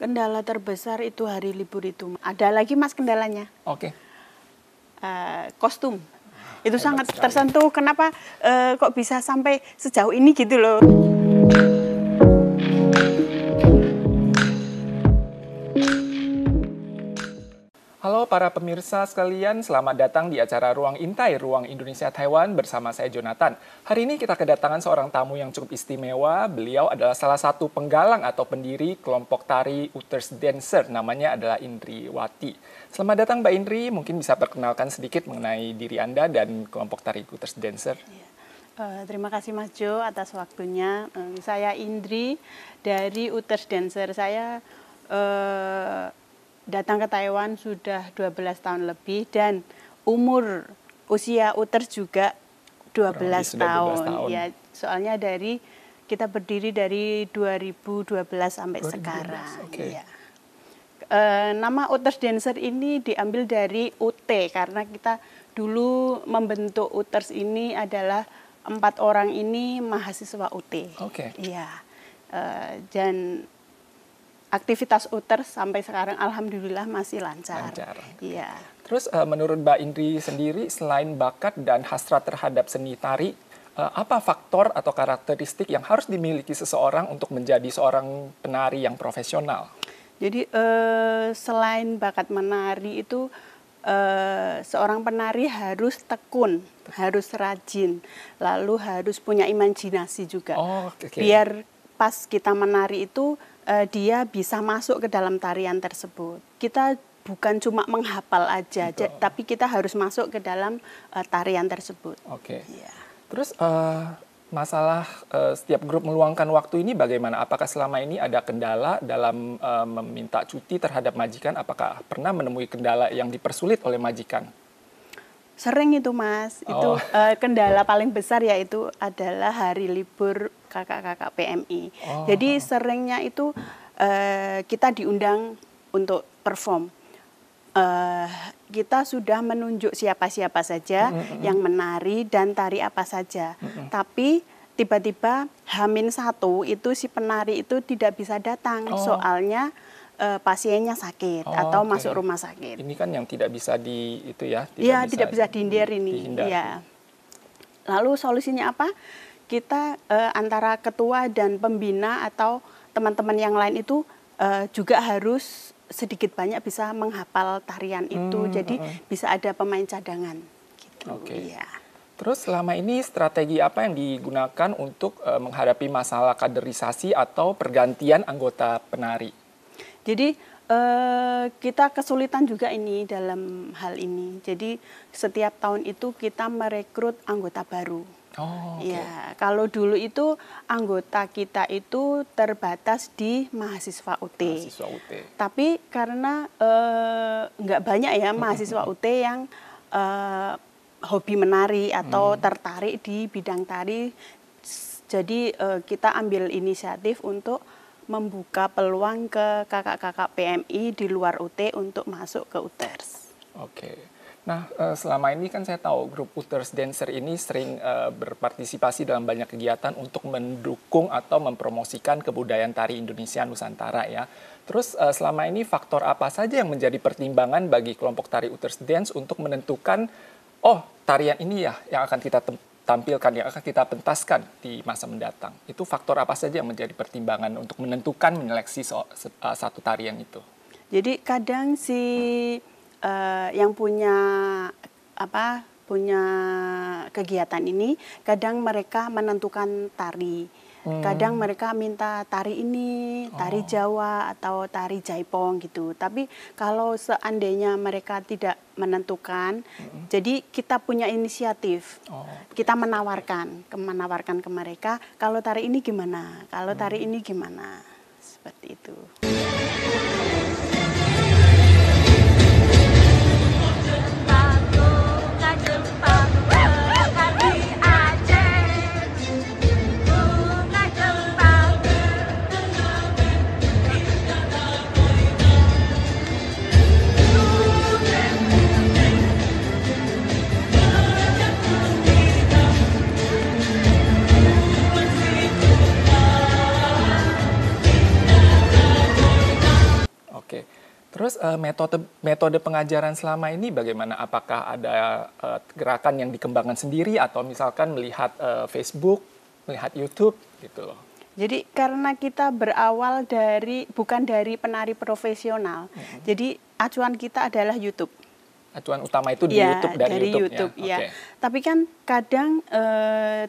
Kendala terbesar itu hari libur itu. Ada lagi Mas kendalanya. Oke. Kostum. Itu sangat sekali. tersentuh. Kenapa kok bisa sampai sejauh ini gitu loh. Halo para pemirsa sekalian, selamat datang di acara Ruang Intai, Ruang Indonesia Taiwan bersama saya Jonathan. Hari ini kita kedatangan seorang tamu yang cukup istimewa. Beliau adalah salah satu penggalang atau pendiri kelompok tari Uters Dancer, namanya adalah Indriwati. Selamat datang Mbak Indri, mungkin bisa perkenalkan sedikit mengenai diri Anda dan kelompok tari Uters Dancer. Terima kasih Mas Jo atas waktunya. Saya Indri dari Uters Dancer. Saya datang ke Taiwan sudah 12 tahun lebih dan usia Uters juga 12 tahun. Ya, soalnya kita berdiri dari 2012 sampai 2012, sekarang. Okay. Ya. Nama Uters Dancer ini diambil dari UT karena kita dulu membentuk Uters ini adalah 4 orang ini mahasiswa UT. Oke. Iya. Dan aktivitas Uters sampai sekarang alhamdulillah masih lancar. Iya. Terus menurut Mbak Indri sendiri, selain bakat dan hasrat terhadap seni tari, apa faktor atau karakteristik yang harus dimiliki seseorang untuk menjadi seorang penari yang profesional? Jadi selain bakat menari itu seorang penari harus tekun, harus rajin, lalu harus punya imajinasi juga. Biar pas kita menari itu dia bisa masuk ke dalam tarian tersebut. Kita bukan cuma menghafal aja, tapi kita harus masuk ke dalam tarian tersebut. Oke. Ya. Terus masalah setiap grup meluangkan waktu ini bagaimana? Apakah selama ini ada kendala dalam meminta cuti terhadap majikan? Apakah pernah menemui kendala yang dipersulit oleh majikan? Sering itu Mas, itu kendala paling besar yaitu adalah hari libur kakak-kakak PMI. Jadi seringnya itu kita diundang untuk perform. Kita sudah menunjuk siapa-siapa saja yang menari dan tari apa saja. Tapi tiba-tiba H-1 itu si penari itu tidak bisa datang soalnya pasiennya sakit atau masuk rumah sakit. Ini kan yang tidak bisa tidak bisa dihindari ini. Ya. Lalu solusinya apa? Kita antara ketua dan pembina atau teman-teman yang lain itu juga harus sedikit banyak bisa menghafal tarian itu. Jadi bisa ada pemain cadangan. Gitu. Ya. Terus selama ini strategi apa yang digunakan untuk menghadapi masalah kaderisasi atau pergantian anggota penari? Jadi kita kesulitan juga ini dalam hal ini. Jadi setiap tahun itu kita merekrut anggota baru. Ya, kalau dulu itu anggota kita itu terbatas di mahasiswa UT. Tapi karena nggak banyak ya mahasiswa UT yang hobi menari atau tertarik di bidang tari, jadi kita ambil inisiatif untuk membuka peluang ke kakak-kakak PMI di luar UT untuk masuk ke Uters. Oke. Nah, selama ini kan saya tahu grup Uters Dancer ini sering berpartisipasi dalam banyak kegiatan untuk mendukung atau mempromosikan kebudayaan tari Indonesia Nusantara ya. Terus selama ini faktor apa saja yang menjadi pertimbangan bagi kelompok tari Uters Dance untuk menentukan tarian ini ya yang akan kita tampilkan, yang akan kita pentaskan di masa mendatang? Itu faktor apa saja yang menjadi pertimbangan untuk menentukan menyeleksi satu tarian itu? Jadi kadang yang punya kegiatan ini, kadang mereka menentukan tari. Kadang mereka minta tari ini, tari Jawa atau tari Jaipong gitu. Tapi kalau seandainya mereka tidak menentukan, jadi kita punya inisiatif. Kita menawarkan ke mereka, kalau tari ini gimana? Kalau tari ini gimana? Seperti itu. Terus metode pengajaran selama ini bagaimana? Apakah ada gerakan yang dikembangkan sendiri atau misalkan melihat Facebook, melihat YouTube gitu loh? Jadi karena kita berawal bukan dari penari profesional, jadi acuan kita adalah YouTube. Acuan utama itu di YouTube, dari YouTube ya. Okay. Tapi kan kadang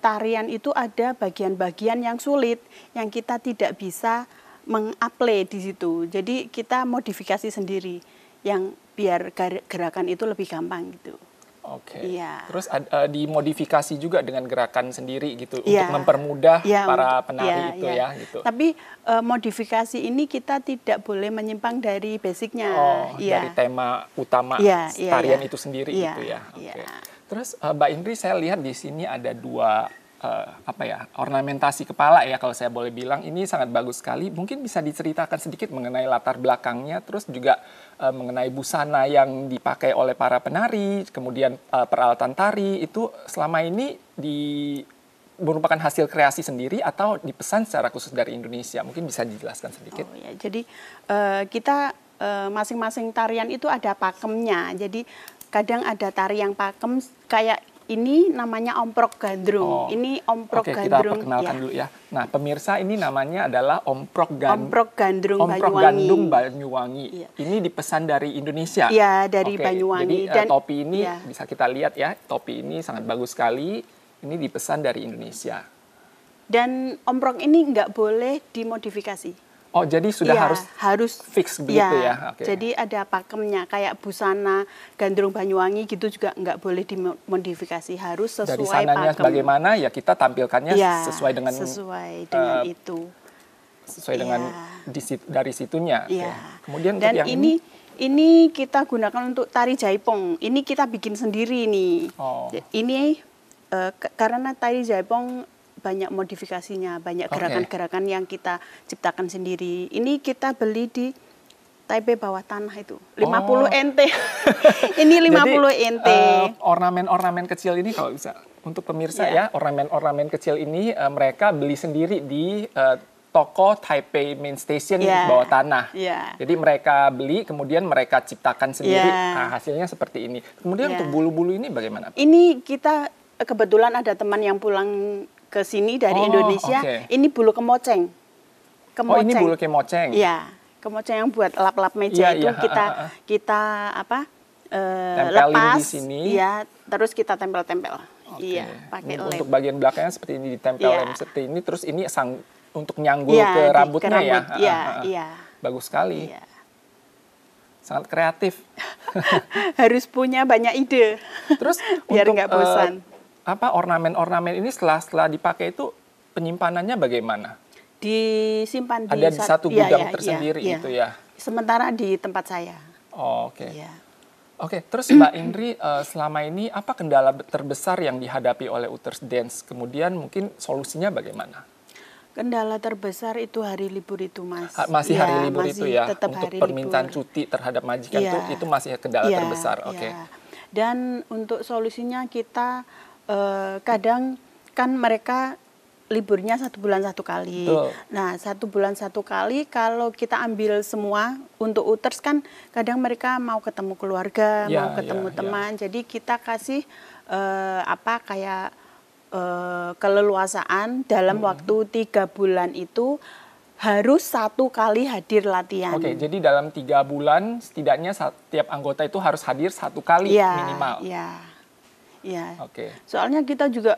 tarian itu ada bagian-bagian yang sulit yang kita tidak bisa mengapply di situ. Jadi kita modifikasi sendiri yang biar gerakan itu lebih gampang gitu. Oke. Iya. Terus dimodifikasi juga dengan gerakan sendiri gitu untuk mempermudah para penari gitu. Tapi modifikasi ini kita tidak boleh menyimpang dari basicnya. Dari tema utama tarian itu sendiri gitu ya. Oke. Terus Mbak Indri, saya lihat di sini ada dua ornamentasi kepala ya, kalau saya boleh bilang. Ini sangat bagus sekali. Mungkin bisa diceritakan sedikit mengenai latar belakangnya, terus juga mengenai busana yang dipakai oleh para penari, kemudian peralatan tari itu selama ini merupakan hasil kreasi sendiri atau dipesan secara khusus dari Indonesia. Mungkin bisa dijelaskan sedikit. Jadi kita masing-masing tarian itu ada pakemnya. Jadi kadang ada tari yang pakem kayak ini namanya omprok gandrung. Ini omprok gandrung. Kita perkenalkan dulu ya. Nah, pemirsa, ini namanya adalah omprok gandrung Banyuwangi. Ini dipesan dari Indonesia. Iya, dari Banyuwangi. Jadi topi ini bisa kita lihat ya. Topi ini sangat bagus sekali. Ini dipesan dari Indonesia. Dan omprok ini nggak boleh dimodifikasi. Oh, jadi sudah harus fix begitu ya? Okay. Jadi ada pakemnya, kayak busana gandrung Banyuwangi gitu juga nggak boleh dimodifikasi, harus sesuai dari sananya pakem. Bagaimana ya kita tampilkannya sesuai dengan itu. Sesuai dengan dari situnya. Iya. Okay. Kemudian dan untuk yang ini kita gunakan untuk tari jaipong. Ini kita bikin sendiri nih. Ini karena tari jaipong banyak modifikasinya, banyak gerakan-gerakan yang kita ciptakan sendiri. Ini kita beli di Taipei bawah tanah itu, 50 NT. Ini 50 NT. Ornamen-ornamen kecil ini kalau bisa untuk pemirsa ya, ornamen-ornamen kecil ini mereka beli sendiri di toko Taipei Main Station di bawah tanah. Jadi mereka beli, kemudian mereka ciptakan sendiri. Nah, hasilnya seperti ini. Kemudian untuk bulu-bulu ini bagaimana? Ini kita kebetulan ada teman yang pulang ke sini dari Indonesia. Ini bulu kemoceng. Ini bulu kemoceng. Iya, kemoceng yang buat lap-lap meja itu kita lepas di sini. Iya, terus kita tempel-tempel. Pakai lem. Untuk bagian belakangnya seperti ini ditempel lem seperti ini, terus ini untuk nyanggul ke rambutnya Iya. Bagus sekali. Sangat kreatif. Harus punya banyak ide. Terus biar nggak bosan. Ornamen-ornamen ini setelah dipakai itu penyimpanannya bagaimana? Disimpan di satu gudang tersendiri itu ya. Sementara di tempat saya. Oke, terus Mbak Indri, selama ini apa kendala terbesar yang dihadapi oleh Uters Dance? Kemudian mungkin solusinya bagaimana? Kendala terbesar itu hari libur itu, Mas. Masih hari libur itu ya. Tetap untuk hari permintaan libur. Cuti terhadap majikan itu masih kendala terbesar. Dan untuk solusinya kita kadang kan mereka liburnya 1 bulan 1 kali. Nah, 1 bulan 1 kali kalau kita ambil semua untuk Uters kan kadang mereka mau ketemu keluarga, mau ketemu teman. Jadi kita kasih keleluasaan dalam waktu 3 bulan itu harus 1 kali hadir latihan. Jadi dalam 3 bulan setidaknya setiap anggota itu harus hadir 1 kali minimal. Soalnya kita juga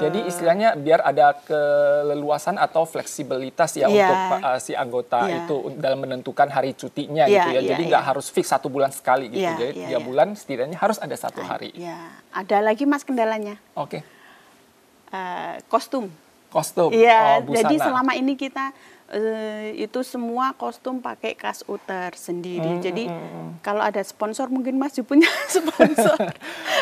jadi istilahnya biar ada keleluasan atau fleksibilitas untuk si anggota itu dalam menentukan hari cutinya gitu ya. Jadi nggak harus fix 1 bulan sekali gitu. Jadi 3 bulan setidaknya harus ada 1 hari. Ada lagi, Mas, kendalanya. Kostum. Busana. Jadi selama ini kita itu semua kostum pakai khas Uters sendiri. Jadi kalau ada sponsor, mungkin Mas punya sponsor,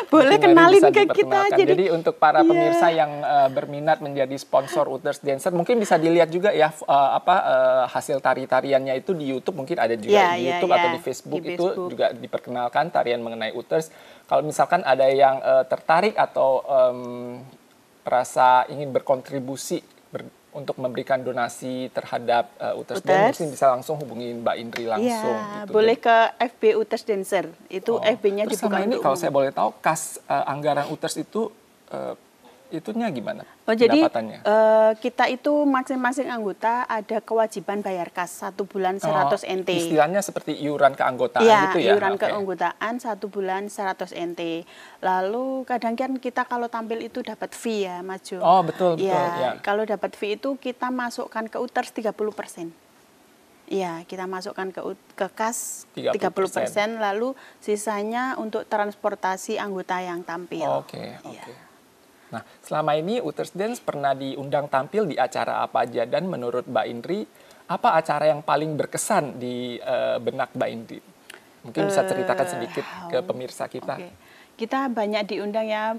boleh kenalin ke kita. Jadi untuk para pemirsa yang berminat menjadi sponsor Uters Dancer, mungkin bisa dilihat juga ya hasil tariannya itu di YouTube, mungkin ada juga di YouTube atau di Facebook itu juga diperkenalkan tarian mengenai Uters. Kalau misalkan ada yang tertarik atau merasa ingin berkontribusi untuk memberikan donasi terhadap Uters Dance, mungkin bisa langsung hubungin Mbak Indri langsung. Ya, gitu. boleh ke FB Uters Dancer. Itu FB-nya dibuka sama ini untuk kalau umum. saya boleh tahu, kas anggaran Uters itu itunya gimana? Jadi kita itu masing-masing anggota ada kewajiban bayar kas 1 bulan 100 NT. Istilahnya seperti iuran keanggotaan gitu ya? Iuran keanggotaan 1 bulan 100 NT. Lalu kadang kan kita kalau tampil itu dapat fee ya, Mas Jo. Oh betul. Ya. Kalau dapat fee itu kita masukkan ke Uters 30%. Iya, kita masukkan ke kas 30%, lalu sisanya untuk transportasi anggota yang tampil. Oke. Nah, selama ini Uters Dance pernah diundang tampil di acara apa aja, dan menurut Mbak Indri, apa acara yang paling berkesan di benak Mbak Indri? Mungkin bisa ceritakan sedikit ke pemirsa kita. Kita banyak diundang ya,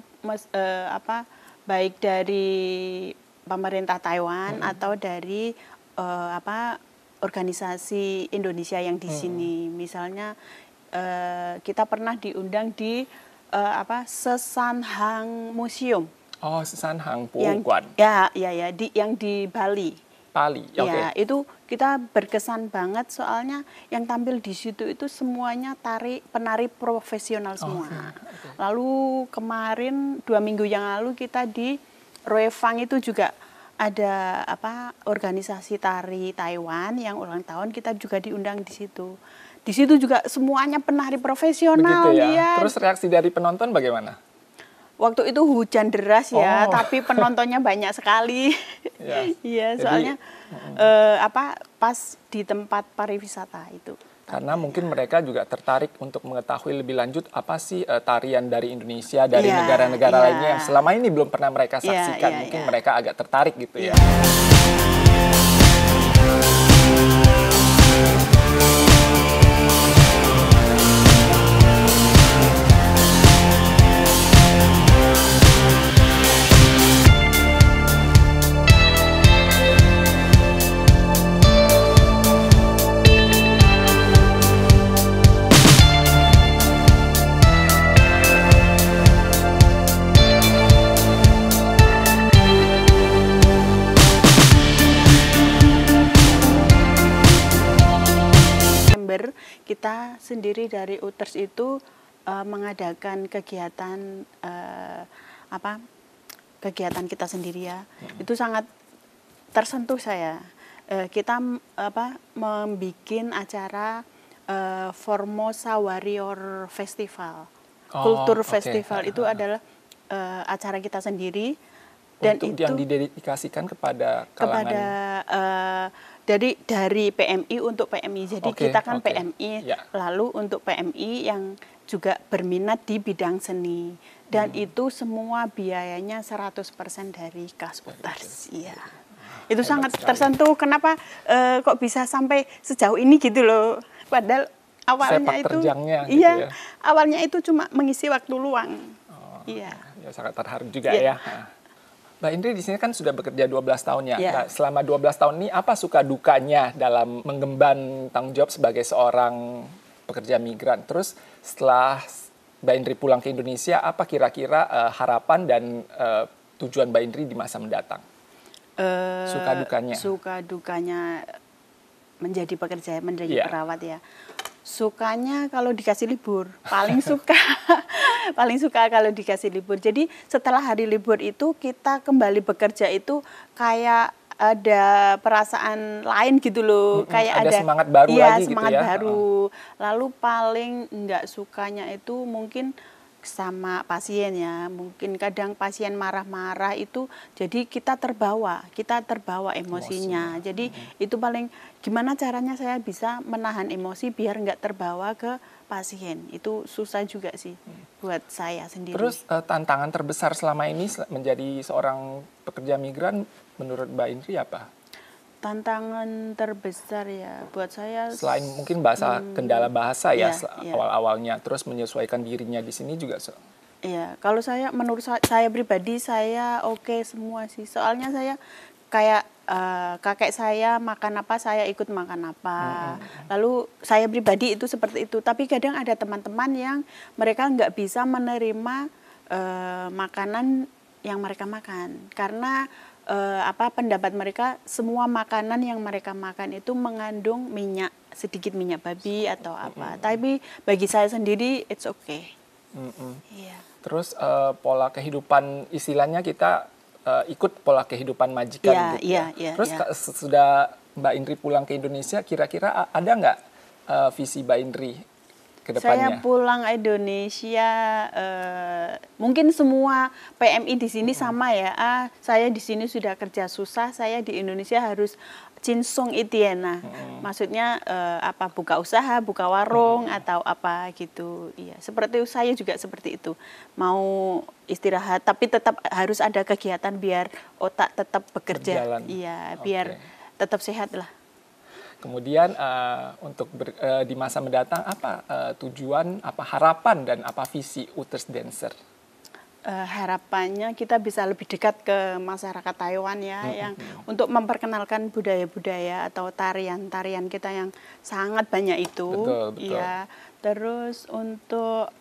baik dari pemerintah Taiwan atau dari organisasi Indonesia yang di sini. Misalnya kita pernah diundang di Sesanhang Museum. Oh, Sesanhang Puguan. Yang di Bali. Ya, itu kita berkesan banget soalnya yang tampil di situ itu semuanya penari profesional semua. Lalu kemarin 2 minggu yang lalu kita di Roefang itu juga ada organisasi tari Taiwan yang ulang tahun, kita juga diundang di situ. Di situ juga semuanya penari profesional. Begitu ya. Terus reaksi dari penonton bagaimana? Waktu itu hujan deras ya, tapi penontonnya banyak sekali. Iya, soalnya pas di tempat pariwisata itu. Karena mungkin mereka juga tertarik untuk mengetahui lebih lanjut apa sih tarian dari Indonesia, dari negara-negara lainnya yang selama ini belum pernah mereka saksikan. Mungkin mereka agak tertarik gitu ya. Kita sendiri dari Uters itu mengadakan kegiatan kegiatan kita sendiri ya. Itu sangat tersentuh saya. Kita membikin acara Formosa Warrior Festival. Kultur Festival itu adalah acara kita sendiri, dan untuk itu yang didedikasikan kepada kalangan dari PMI untuk PMI. Jadi kita kan PMI, lalu untuk PMI yang juga berminat di bidang seni. Dan itu semua biayanya 100% dari kas Uters. Iya. Itu sangat tersentuh. Kenapa kok bisa sampai sejauh ini gitu loh. Padahal awalnya itu awalnya itu cuma mengisi waktu luang. Ya, sangat terharu juga ya. Mbak Indri di sini kan sudah bekerja 12 tahun ya. Nah, selama 12 tahun ini apa suka dukanya dalam mengemban tanggung jawab sebagai seorang pekerja migran? Terus setelah Mbak Indri pulang ke Indonesia, apa kira-kira harapan dan tujuan Mbak Indri di masa mendatang? Suka dukanya? Suka dukanya menjadi pekerja, menjadi perawat ya. Sukanya kalau dikasih libur, paling suka kalau dikasih libur. Jadi setelah hari libur itu kita kembali bekerja itu kayak ada perasaan lain gitu loh, kayak ada semangat baru lagi semangat gitu ya. Baru. Lalu paling nggak sukanya itu mungkin sama pasien ya, mungkin kadang pasien marah-marah itu jadi kita terbawa emosinya. Jadi itu paling gimana caranya saya bisa menahan emosi biar nggak terbawa ke pasien. Itu susah juga sih buat saya sendiri. Terus tantangan terbesar selama ini menjadi seorang pekerja migran menurut Mbak Indri apa? Tantangan terbesar ya buat saya, selain mungkin kendala bahasa awal-awalnya, terus menyesuaikan dirinya di sini juga. Iya, kalau menurut saya pribadi saya oke semua sih. Soalnya saya kayak kakek saya makan apa saya ikut makan apa. Lalu saya pribadi itu seperti itu. Tapi kadang ada teman-teman yang mereka nggak bisa menerima makanan yang mereka makan karena pendapat mereka semua makanan yang mereka makan itu mengandung minyak, sedikit minyak babi atau apa. Tapi bagi saya sendiri it's okay. Iya. Terus pola kehidupan istilahnya kita ikut pola kehidupan majikan gitu ya. Terus sudah Mbak Indri pulang ke Indonesia, kira-kira ada nggak visi Mbak Indri ke depannya? Saya pulang Indonesia, mungkin semua PMI di sini sama ya. Saya di sini sudah kerja susah, saya di Indonesia harus cinsung itiena. Maksudnya buka usaha, buka warung atau apa gitu. Iya, seperti saya juga seperti itu. Mau istirahat tapi tetap harus ada kegiatan biar otak tetap bekerja. Berjalan. Iya, biar tetap sehat lah. Kemudian untuk di masa mendatang apa tujuan, apa harapan dan apa visi Utters Dancer? Harapannya kita bisa lebih dekat ke masyarakat Taiwan ya, yang untuk memperkenalkan budaya-budaya atau tarian-tarian kita yang sangat banyak itu. Betul. Ya, terus untuk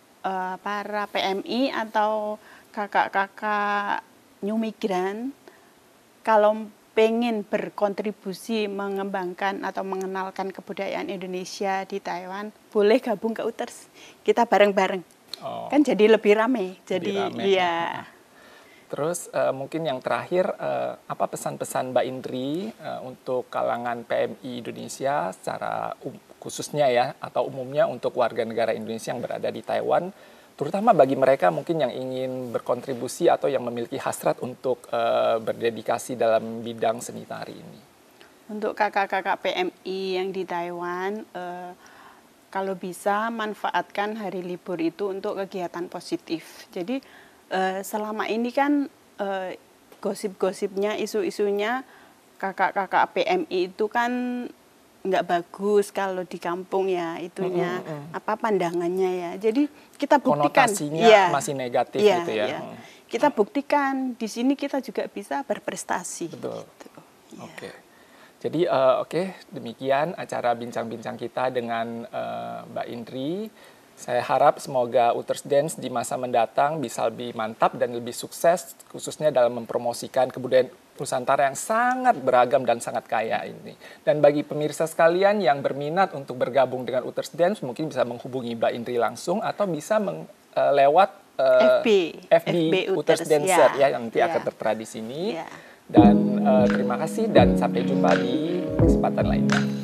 para PMI atau kakak-kakak new migran, kalau pengen berkontribusi mengembangkan atau mengenalkan kebudayaan Indonesia di Taiwan, boleh gabung ke Utters. Kita bareng-bareng. Kan jadi lebih ramai. Iya. Terus mungkin yang terakhir, apa pesan-pesan Mbak Indri untuk kalangan PMI Indonesia secara khususnya ya, atau umumnya untuk warga negara Indonesia yang berada di Taiwan, terutama bagi mereka mungkin yang ingin berkontribusi atau yang memiliki hasrat untuk berdedikasi dalam bidang seni tari ini. Untuk kakak-kakak PMI yang di Taiwan, kalau bisa manfaatkan hari libur itu untuk kegiatan positif. Jadi selama ini kan gosip-gosipnya, isu-isunya kakak-kakak PMI itu kan nggak bagus kalau di kampung ya itunya pandangannya ya. Jadi kita buktikan konotasinya masih negatif gitu ya. Kita buktikan di sini kita juga bisa berprestasi. Betul. Gitu. Oke. Jadi demikian acara bincang-bincang kita dengan Mbak Indri. Saya harap semoga Utters Dance di masa mendatang bisa lebih mantap dan lebih sukses, khususnya dalam mempromosikan kebudayaan Nusantara yang sangat beragam dan sangat kaya ini. Dan bagi pemirsa sekalian yang berminat untuk bergabung dengan Utters Dance, mungkin bisa menghubungi Mbak Indri langsung atau bisa lewat FB Utters Dancer ya, yang nanti akan tertera di sini. Dan terima kasih dan sampai jumpa di kesempatan lainnya.